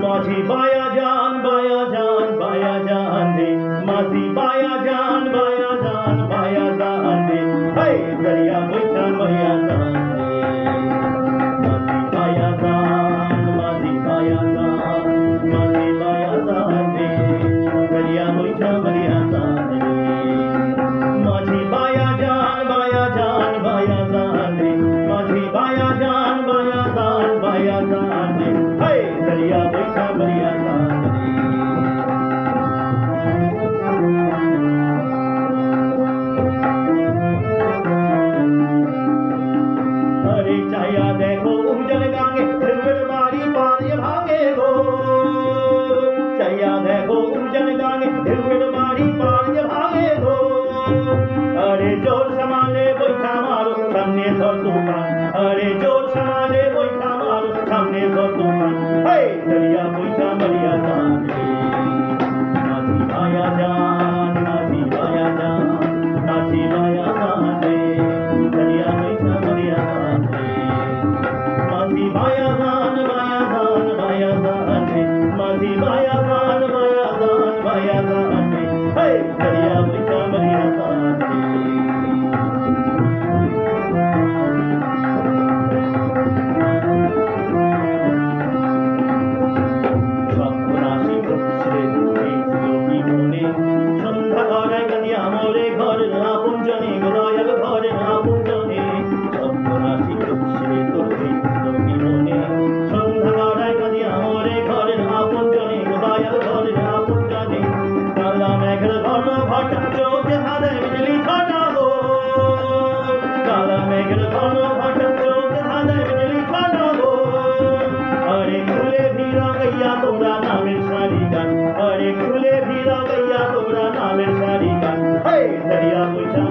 माझी बाया जान दे माझी बाया जान दे हे दरिया बैठा बाया जान माझी बाया जान दे दरिया बैठा बाया जान माझी बाया जान दे माझी बाया जान दे हे दरिया बैठा बाया जान अरे चाया देखो उजल गांगे दिलवर बारी पारी भागे गो चाया देखो उजल गांगे दिलवर बारी पारी भागे गो अरे जोर समाले बैठा मारो सामने धर तूफान अरे जोर समाले बैठा मारो सामने धर तूफान हे दरिया बैठा मरिया जान माझी बाया जान माझी बाया जान रे दरिया बैठा मरिया जान माझी बाया जान रे माझी बाया जान रे हे दरिया बैठा मरिया जान अरे खुले भी गैया तोरा नामेर सारी गान हे दरिया बैठा